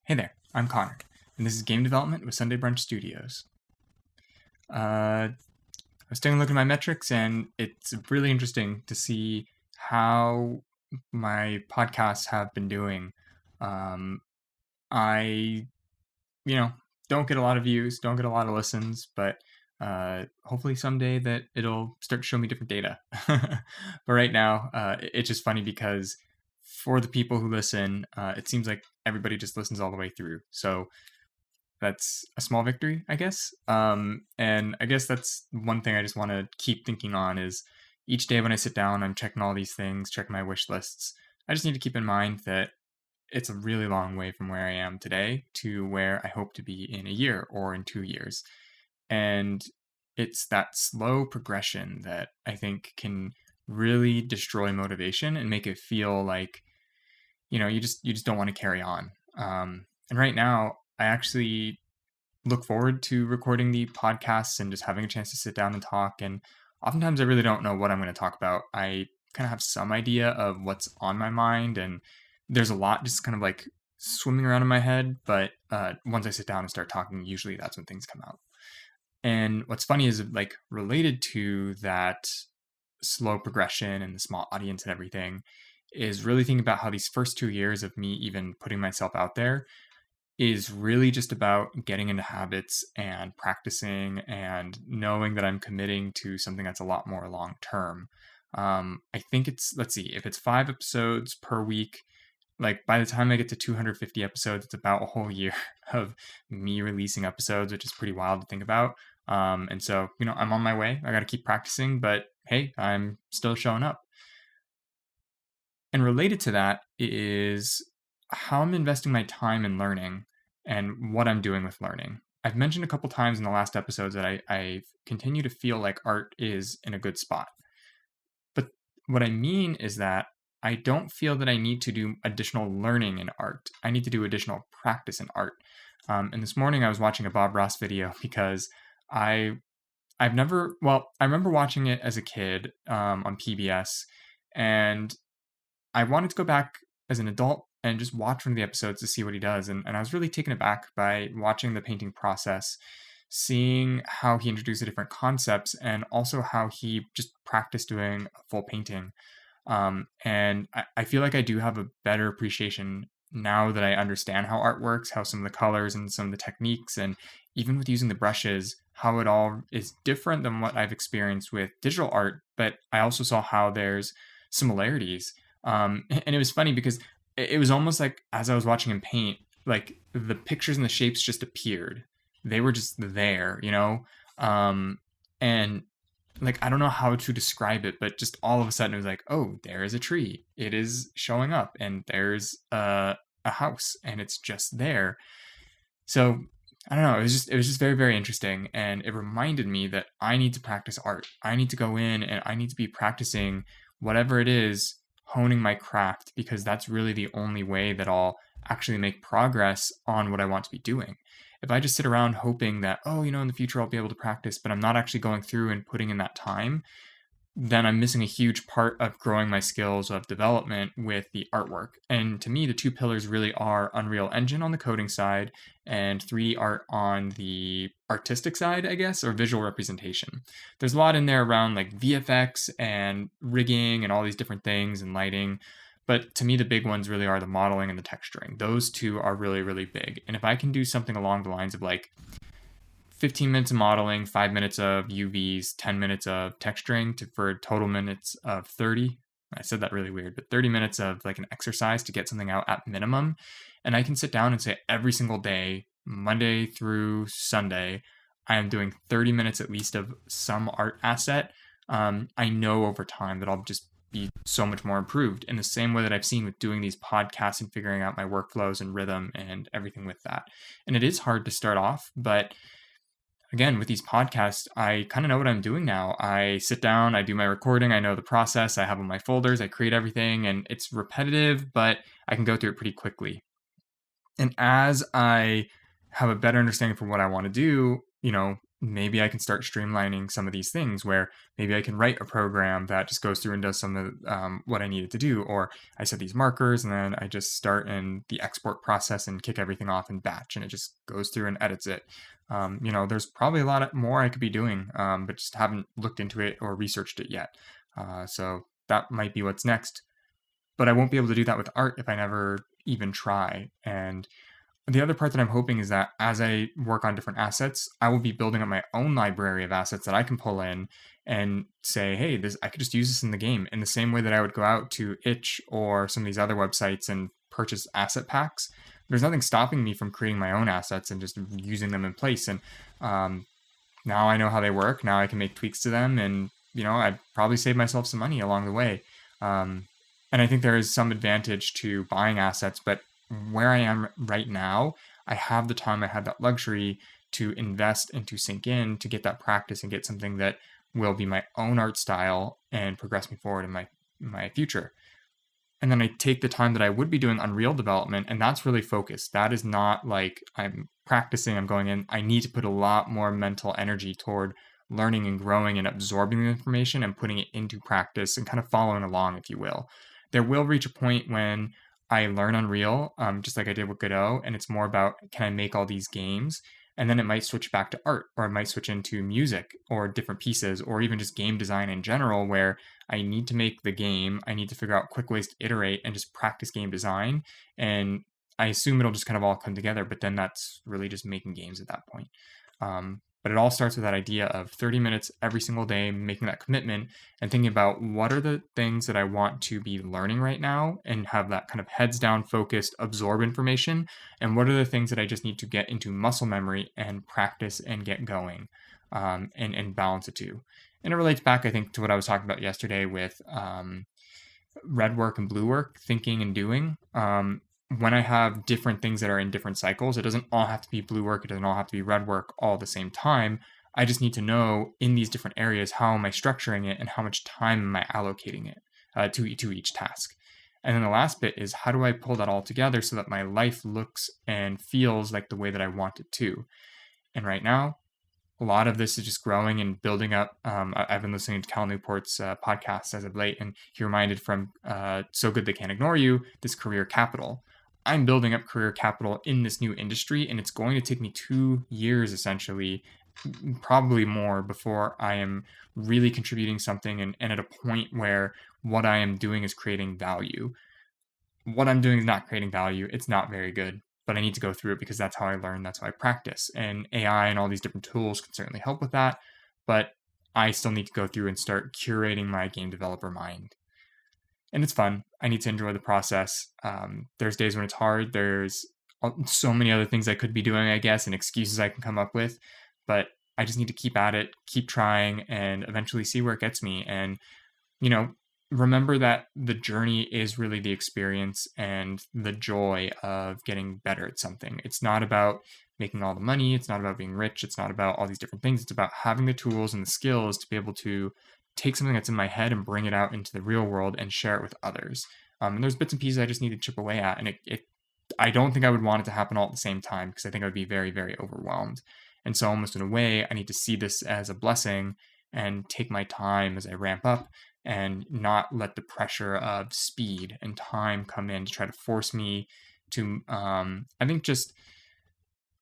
Hey there, I'm Connor, and this is Game Development with Sunday Brunch Studios. I was taking a look at my metrics, and it's really interesting to see how my podcasts have been doing. Um, I, you know, don't get a lot of views, don't get a lot of listens, but hopefully someday that it'll start to show me different data. But right now, it's just funny because for the people who listen, it seems like everybody just listens all the way through. So that's a small victory, I guess. And I guess that's one thing I just want to keep thinking on is each day when I sit down, I'm checking all these things, checking my wish lists. I just need to keep in mind that it's a really long way from where I am today to where I hope to be in a year or in 2 years. And it's that slow progression that I think can really destroy motivation and make it feel like, you just don't want to carry on. And right now, I actually look forward to recording the podcasts and just having a chance to sit down and talk. And oftentimes, I really don't know what I'm going to talk about. I kind of have some idea of what's on my mind, and there's a lot just kind of like swimming around in my head. But once I sit down and start talking, usually that's when things come out. And what's funny is like related to that slow progression and the small audience and everything is really thinking about how these first 2 years of me even putting myself out there is really just about getting into habits and practicing and knowing that I'm committing to something that's a lot more long term. I think let's see, if it's 5 episodes per week, like by the time I get to 250 episodes, it's about a whole year of me releasing episodes, which is pretty wild to think about. And so, I'm on my way. I got to keep practicing, but hey, I'm still showing up. And related to that is how I'm investing my time in learning and what I'm doing with learning. I've mentioned a couple times in the last episodes that I continue to feel like art is in a good spot. But what I mean is that I don't feel that I need to do additional learning in art. I need to do additional practice in art. And this morning I was watching a Bob Ross video because I I remember watching it as a kid on PBS, and I wanted to go back as an adult and just watch one of the episodes to see what he does. And I was really taken aback by watching the painting process, seeing how he introduced the different concepts, and also how he just practiced doing a full painting. And I feel like I do have a better appreciation now that I understand how art works, how some of the colors and some of the techniques, and even with using the brushes, how it all is different than what I've experienced with digital art. But I also saw how there's similarities. And it was funny because it was almost like as I was watching him paint, like the pictures and the shapes just appeared. They were just there. And like I don't know how to describe it, but just all of a sudden it was like, oh, there is a tree. It is showing up, and there's a house, and it's just there. So I don't know. It was just very very interesting, and it reminded me that I need to practice art. I need to go in and I need to be practicing whatever it is, honing my craft, because that's really the only way that I'll actually make progress on what I want to be doing. If I just sit around hoping that, oh, in the future I'll be able to practice, but I'm not actually going through and putting in that time, then I'm missing a huge part of growing my skills of development with the artwork. And to me, the two pillars really are Unreal Engine on the coding side and 3D art on the artistic side, I guess, or visual representation. There's a lot in there around like VFX and rigging and all these different things and lighting. But to me, the big ones really are the modeling and the texturing. Those two are really, really big. And if I can do something along the lines of like 15 minutes of modeling, 5 minutes of UVs, 10 minutes of texturing for total minutes of 30. I said that really weird, but 30 minutes of like an exercise to get something out at minimum. And I can sit down and say every single day, Monday through Sunday, I am doing 30 minutes at least of some art asset. I know over time that I'll just be so much more improved in the same way that I've seen with doing these podcasts and figuring out my workflows and rhythm and everything with that. And it is hard to start off, but again, with these podcasts, I kind of know what I'm doing now. I sit down, I do my recording, I know the process, I have all my folders, I create everything, and it's repetitive, but I can go through it pretty quickly. And as I have a better understanding for what I want to do, maybe I can start streamlining some of these things where maybe I can write a program that just goes through and does some of what I needed to do, or I set these markers and then I just start in the export process and kick everything off in batch, and it just goes through and edits it. There's probably a lot more I could be doing, but just haven't looked into it or researched it yet. So that might be what's next. But I won't be able to do that with art if I never even try. And the other part that I'm hoping is that as I work on different assets, I will be building up my own library of assets that I can pull in and say, hey, this I could just use this in the game in the same way that I would go out to Itch or some of these other websites and purchase asset packs. There's nothing stopping me from creating my own assets and just using them in place. And now I know how they work. Now I can make tweaks to them, and I'd probably save myself some money along the way. And I think there is some advantage to buying assets, but where I am right now, I have the time, I have that luxury to invest and to sink in to get that practice and get something that will be my own art style and progress me forward in my future. And then I take the time that I would be doing Unreal development, and that's really focused. That is not like I'm practicing, I'm going in. I need to put a lot more mental energy toward learning and growing and absorbing the information and putting it into practice and kind of following along, if you will. There will reach a point when I learn Unreal, just like I did with Godot, and it's more about, can I make all these games? And then it might switch back to art, or it might switch into music or different pieces, or even just game design in general, where I need to make the game. I need to figure out quick ways to iterate and just practice game design. And I assume it'll just kind of all come together, but then that's really just making games at that point. But it all starts with that idea of 30 minutes every single day, making that commitment and thinking about what are the things that I want to be learning right now and have that kind of heads down focused, absorb information. And what are the things that I just need to get into muscle memory and practice and get going, and balance the two. And it relates back, I think, to what I was talking about yesterday with red work and blue work, thinking and doing. When I have different things that are in different cycles, it doesn't all have to be blue work, it doesn't all have to be red work all at the same time. I just need to know in these different areas, how am I structuring it and how much time am I allocating it to each task. And then the last bit is, how do I pull that all together so that my life looks and feels like the way that I want it to? And right now, a lot of this is just growing and building up. I've been listening to Cal Newport's podcast as of late, and he reminded from So Good They Can't Ignore You, this career capital. I'm building up career capital in this new industry, and it's going to take me 2 years, essentially, probably more, before I am really contributing something and at a point where what I am doing is creating value. What I'm doing is not creating value. It's not very good, but I need to go through it because that's how I learn, that's how I practice. And AI and all these different tools can certainly help with that, but I still need to go through and start curating my game developer mind. And it's fun. I need to enjoy the process. There's days when it's hard. There's so many other things I could be doing, I guess, and excuses I can come up with. But I just need to keep at it, keep trying, and eventually see where it gets me. And, remember that the journey is really the experience and the joy of getting better at something. It's not about making all the money. It's not about being rich. It's not about all these different things. It's about having the tools and the skills to be able to take something that's in my head and bring it out into the real world and share it with others. And there's bits and pieces I just need to chip away at. And I don't think I would want it to happen all at the same time, because I think I would be very, very overwhelmed. And so almost in a way, I need to see this as a blessing and take my time as I ramp up and not let the pressure of speed and time come in to try to force me to, I think, just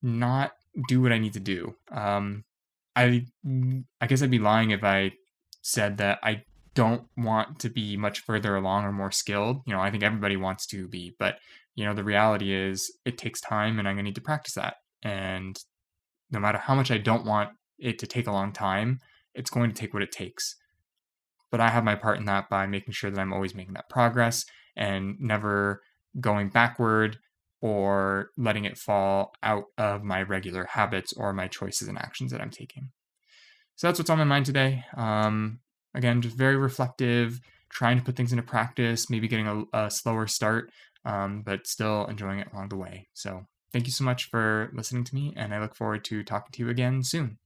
not do what I need to do. I guess I'd be lying if I said that I don't want to be much further along or more skilled. I think everybody wants to be, but the reality is it takes time, and I'm going to need to practice that. And no matter how much I don't want it to take a long time, it's going to take what it takes. But I have my part in that by making sure that I'm always making that progress and never going backward or letting it fall out of my regular habits or my choices and actions that I'm taking. So that's what's on my mind today. Again, just very reflective, trying to put things into practice, maybe getting a slower start, but still enjoying it along the way. So thank you so much for listening to me, and I look forward to talking to you again soon.